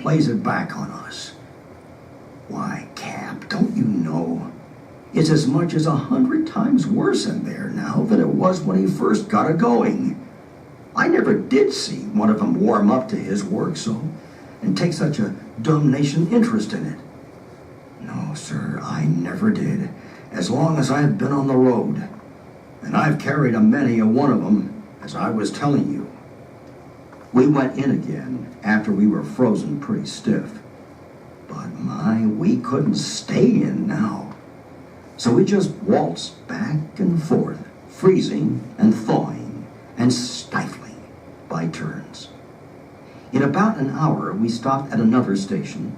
plays it back on us. Why, Cap, don't you know? It's as much as 100 times worse in there now than it was when he first got it going. I never did see one of them warm up to his work so, and take such a dumnation interest in it. No, sir, I never did, as long as I've been on the road. And I've carried a many a one of them, as I was telling you. We went in again after we were frozen pretty stiff. But my, we couldn't stay in now. So we just waltzed back and forth, freezing and thawing and stifling by turns. In about an hour, we stopped at another station,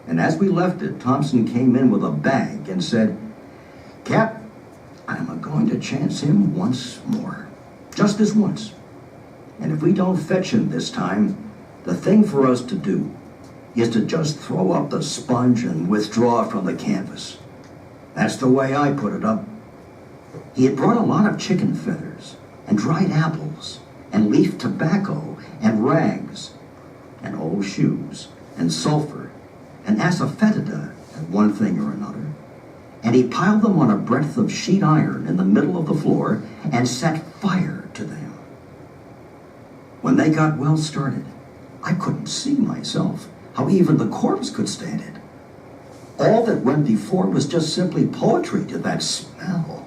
and as we left it, Thompson came in with a bag and said, "Cap, I'm going to chance him once more, just this once. And if we don't fetch him this time, the thing for us to do is to just throw up the sponge and withdraw from the canvas. That's the way I put it up." He had brought a lot of chicken feathers and dried apples and leaf tobacco and rags and old shoes and sulfur and asafoetida and one thing or another. And he piled them on a breadth of sheet iron in the middle of the floor and set fire to them. When they got well started, I couldn't see myself how even the corpse could stand it. All that went before was just simply poetry to that smell.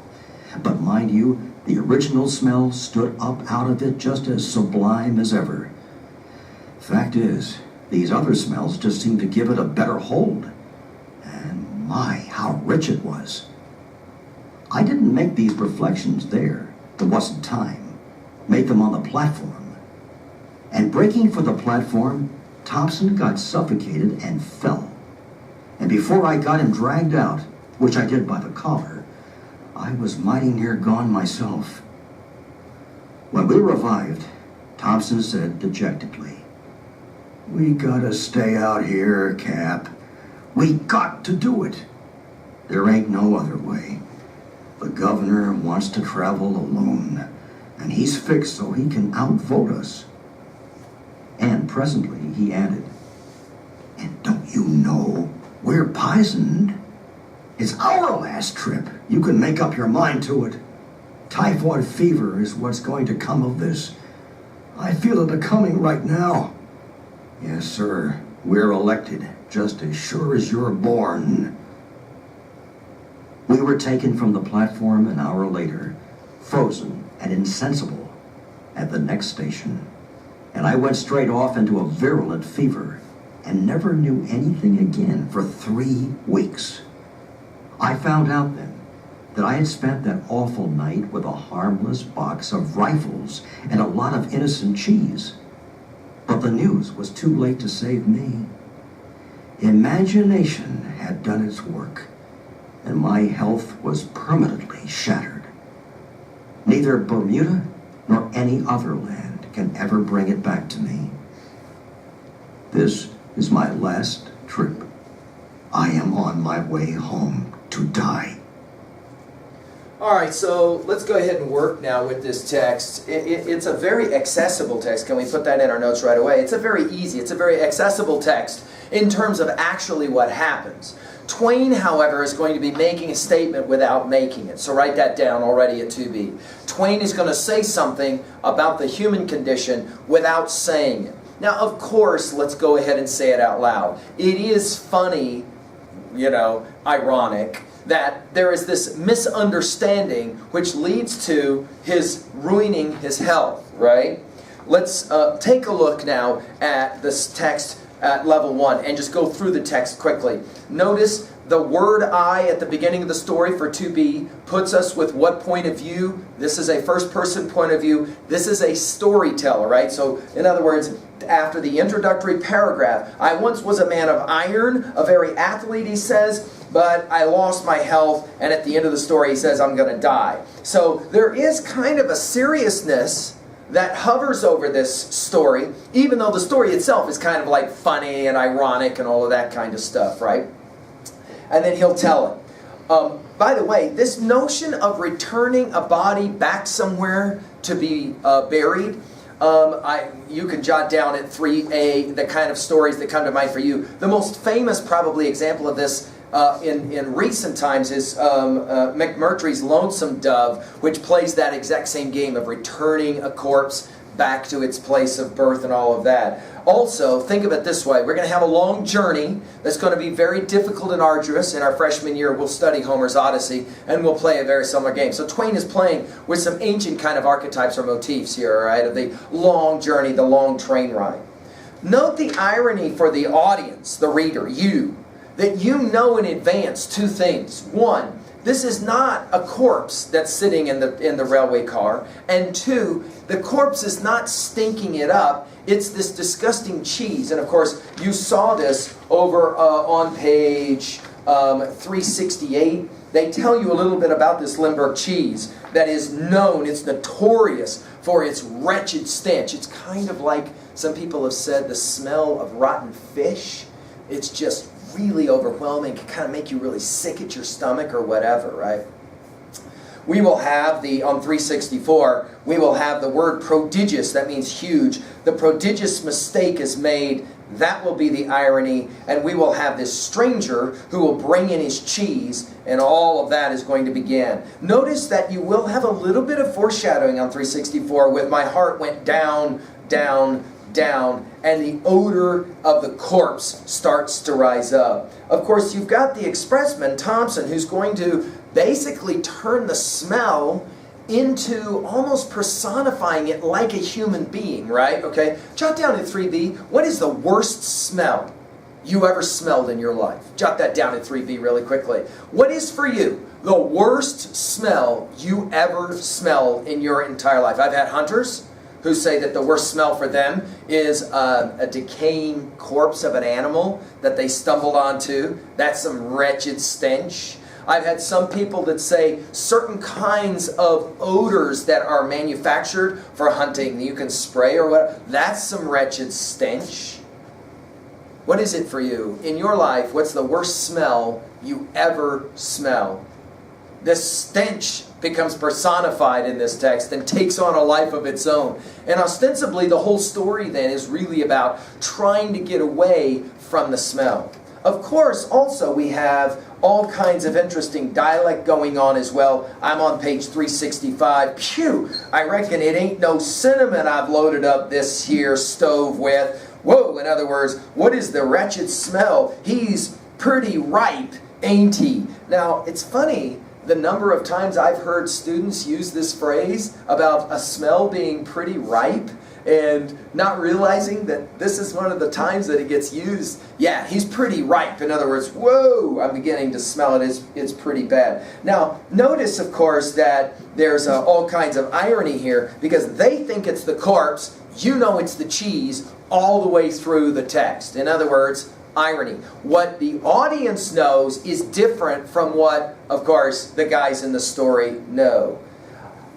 But mind you, the original smell stood up out of it just as sublime as ever. Fact is, these other smells just seemed to give it a better hold. And my, how rich it was. I didn't make these reflections there. There wasn't time. Made them on the platform. And breaking for the platform, Thompson got suffocated and fell. And before I got him dragged out, which I did by the collar, I was mighty near gone myself. When we revived, Thompson said dejectedly, "We gotta stay out here, Cap. We got to do it. There ain't no other way. The governor wants to travel alone, and he's fixed so he can outvote us." And presently he added, "And don't you know we're poisoned? It's our last trip. You can make up your mind to it. Typhoid fever is what's going to come of this. I feel it a-coming right now. Yes, sir, we're elected, just as sure as you're born." We were taken from the platform an hour later, frozen and insensible, at the next station. And I went straight off into a virulent fever and never knew anything again for 3 weeks. I found out then that I had spent that awful night with a harmless box of rifles and a lot of innocent cheese. But the news was too late to save me. Imagination had done its work, and my health was permanently shattered. Neither Bermuda nor any other land can ever bring it back to me. This is my last trip. I am on my way home to die. All right, so let's go ahead and work now with this text. It's a very accessible text. Can we put that in our notes right away? It's a very accessible text in terms of actually what happens. Twain, however, is going to be making a statement without making it. So write that down already at 2B. Twain is going to say something about the human condition without saying it. Now, of course, let's go ahead and say it out loud. It is funny, ironic, that there is this misunderstanding which leads to his ruining his health, right? Let's take a look now at this text at level 1 and just go through the text quickly. Notice the word I at the beginning of the story for 2B puts us with what point of view? This is a first-person point of view. This is a storyteller, right? So, in other words, after the introductory paragraph, I once was a man of iron, a very athlete, he says, but I lost my health, and at the end of the story he says I'm going to die. So there is kind of a seriousness that hovers over this story, even though the story itself is kind of like funny and ironic and all of that kind of stuff, right? And then he'll tell it. By the way, this notion of returning a body back somewhere to be buried, You can jot down at 3A the kind of stories that come to mind for you. The most famous probably example of this in recent times is McMurtry's Lonesome Dove, which plays that exact same game of returning a corpse back to its place of birth and all of that. Also, think of it this way. We're going to have a long journey that's going to be very difficult and arduous. In our freshman year, we'll study Homer's Odyssey, and we'll play a very similar game. So Twain is playing with some ancient kind of archetypes or motifs here, all right, of the long journey, the long train ride. Note the irony for the audience, the reader, you, that you know in advance two things. One, this is not a corpse that's sitting in the railway car. And two, the corpse is not stinking it up. It's this disgusting cheese. And of course, you saw this over on page 368. They tell you a little bit about this Limburg cheese that is known, it's notorious for its wretched stench. It's kind of like some people have said the smell of rotten fish. It's just really overwhelming. It can kind of make you really sick at your stomach or whatever, right? We will have on 364, we will have the word prodigious. That means huge. The prodigious mistake is made. That will be the irony. And we will have this stranger who will bring in his cheese, and all of that is going to begin. Notice that you will have a little bit of foreshadowing on 364 with my heart went down, down, down, and the odor of the corpse starts to rise up. Of course, you've got the expressman, Thompson, who's going to basically turn the smell into almost personifying it like a human being, right? Okay, jot down at 3B, what is the worst smell you ever smelled in your life? Jot that down at 3B really quickly. What is for you the worst smell you ever smelled in your entire life? I've had hunters who say that the worst smell for them is a decaying corpse of an animal that they stumbled onto. That's some wretched stench. I've had some people that say certain kinds of odors that are manufactured for hunting, you can spray or whatever, that's some wretched stench. What is it for you? In your life, what's the worst smell you ever smell? This stench becomes personified in this text and takes on a life of its own. And ostensibly, the whole story then is really about trying to get away from the smell. Of course, also we have all kinds of interesting dialect going on as well. I'm on page 365. Phew! I reckon it ain't no cinnamon I've loaded up this here stove with. Whoa! In other words, what is the wretched smell? He's pretty ripe, ain't he? Now, it's funny the number of times I've heard students use this phrase about a smell being pretty ripe and not realizing that this is one of the times that it gets used. Yeah, he's pretty ripe. In other words, whoa, I'm beginning to smell it. It's pretty bad. Now, notice, of course, that there's all kinds of irony here because they think it's the corpse. You know it's the cheese all the way through the text. In other words, irony. What the audience knows is different from what, of course, the guys in the story know.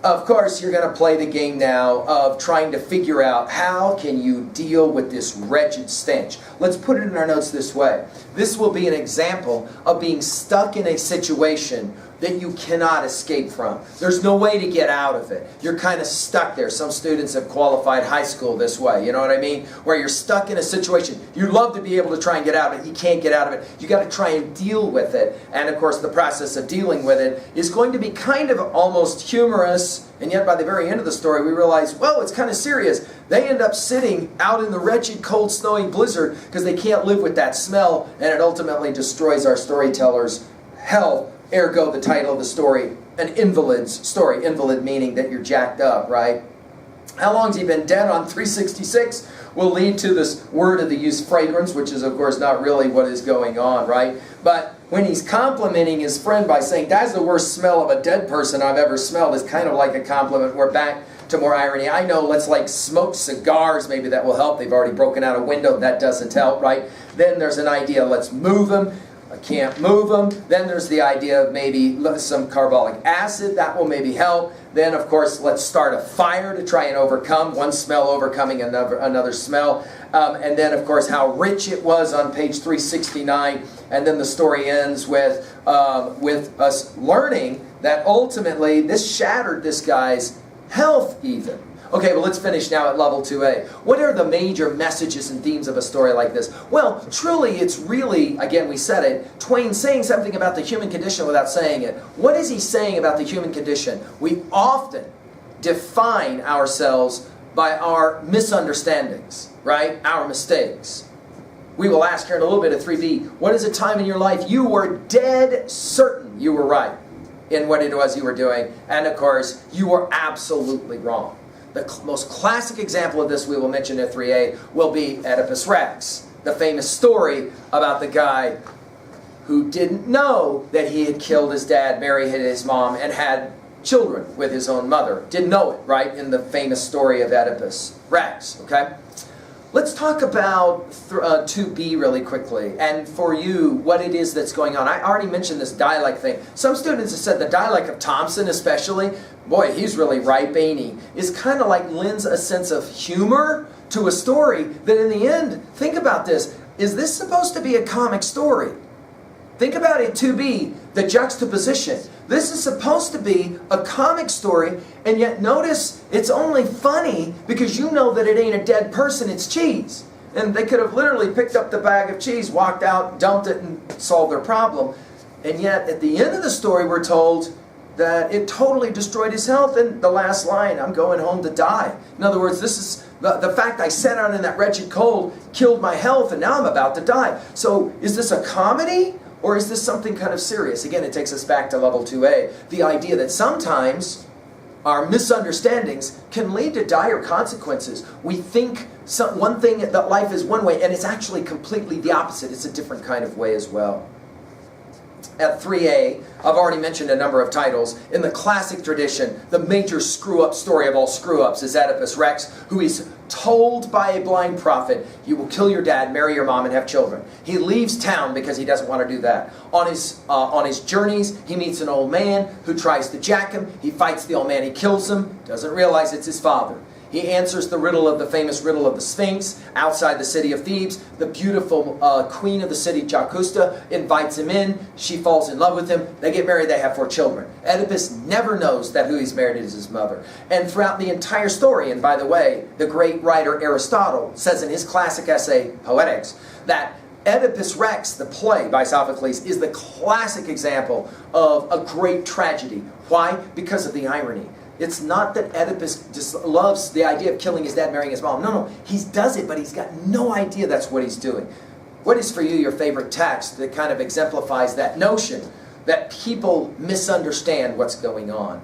Of course, you're going to play the game now of trying to figure out how can you deal with this wretched stench. Let's put it in our notes this way. This will be an example of being stuck in a situation that you cannot escape from. There's no way to get out of it. You're kind of stuck there. Some students have qualified high school this way, you know what I mean? Where you're stuck in a situation. You'd love to be able to try and get out of it. You can't get out of it. You got to try and deal with it. And of course, the process of dealing with it is going to be kind of almost humorous. And yet by the very end of the story, we realize, well, it's kind of serious. They end up sitting out in the wretched, cold, snowy blizzard because they can't live with that smell. And it ultimately destroys our storyteller's health. Ergo, the title of the story, an invalid's story. Invalid meaning that you're jacked up, right? How long's he been dead on 366 will lead to this word of the use fragrance, which is, of course, not really what is going on, right? But when he's complimenting his friend by saying, that's the worst smell of a dead person I've ever smelled, is kind of like a compliment. We're back to more irony. I know, let's like smoke cigars. Maybe that will help. They've already broken out a window. That doesn't help, right? Then there's an idea, let's move them. I can't move them. Then there's the idea of maybe some carbolic acid. That will maybe help. Then, of course, let's start a fire to try and overcome. One smell overcoming another smell. And then, of course, how rich it was on page 369. And then the story ends with us learning that ultimately this shattered this guy's health even. Okay, well, let's finish now at level 2A. What are the major messages and themes of a story like this? Well, truly, it's really, again, we said it, Twain saying something about the human condition without saying it. What is he saying about the human condition? We often define ourselves by our misunderstandings, right? Our mistakes. We will ask here in a little bit at 3B, what is a time in your life you were dead certain you were right in what it was you were doing, and of course, you were absolutely wrong. The most classic example of this we will mention at 3A will be Oedipus Rex, the famous story about the guy who didn't know that he had killed his dad, married his mom, and had children with his own mother. Didn't know it, right? In the famous story of Oedipus Rex, okay? Let's talk about 2B really quickly, and for you, what it is that's going on. I already mentioned this dialect thing. Some students have said the dialect of Thompson especially, boy, he's really ripe, ain't he? Is kind of like lends a sense of humor to a story that in the end, think about this, is this supposed to be a comic story? Think about it, 2B, the juxtaposition. This is supposed to be a comic story, and yet notice it's only funny because you know that it ain't a dead person, it's cheese. And they could have literally picked up the bag of cheese, walked out, dumped it, and solved their problem. And yet, at the end of the story, we're told that it totally destroyed his health, and the last line, I'm going home to die. In other words, this is the fact I sat out in that wretched cold killed my health, and now I'm about to die. So, is this a comedy? Or is this something kind of serious? Again, it takes us back to level 2A. The idea that sometimes our misunderstandings can lead to dire consequences. We think one thing that life is one way, and it's actually completely the opposite. It's a different kind of way as well. At 3A, I've already mentioned a number of titles. In the classic tradition, the major screw-up story of all screw-ups is Oedipus Rex, who is told by a blind prophet, you will kill your dad, marry your mom, and have children. He leaves town because he doesn't want to do that. On his journeys, he meets an old man who tries to jack him. He fights the old man, he kills him, doesn't realize it's his father. He answers the famous riddle of the Sphinx outside the city of Thebes. The beautiful queen of the city, Jacusta, invites him in. She falls in love with him. They get married. They have 4 children. Oedipus never knows that who he's married is his mother. And throughout the entire story, and by the way, the great writer Aristotle says in his classic essay, Poetics, that Oedipus Rex, the play by Sophocles, is the classic example of a great tragedy. Why? Because of the irony. It's not that Oedipus just loves the idea of killing his dad, marrying his mom. No, he does it, but he's got no idea that's what he's doing. What is for you your favorite text that kind of exemplifies that notion that people misunderstand what's going on?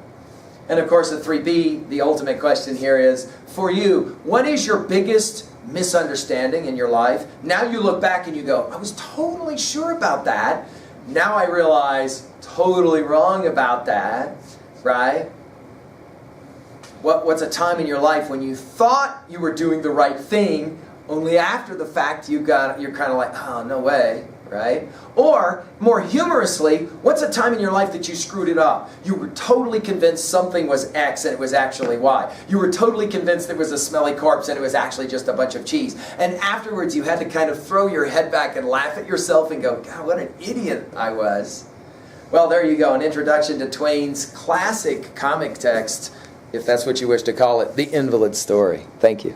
And of course at 3B, the ultimate question here is, for you, what is your biggest misunderstanding in your life? Now you look back and you go, I was totally sure about that. Now I realize, totally wrong about that, right? What's a time in your life when you thought you were doing the right thing, only after the fact you're kind of like, oh, no way, right? Or, more humorously, what's a time in your life that you screwed it up? You were totally convinced something was X and it was actually Y. You were totally convinced it was a smelly corpse and it was actually just a bunch of cheese. And afterwards you had to kind of throw your head back and laugh at yourself and go, God, what an idiot I was. Well, there you go, an introduction to Twain's classic comic text, if that's what you wish to call it, the Invalid story. Thank you.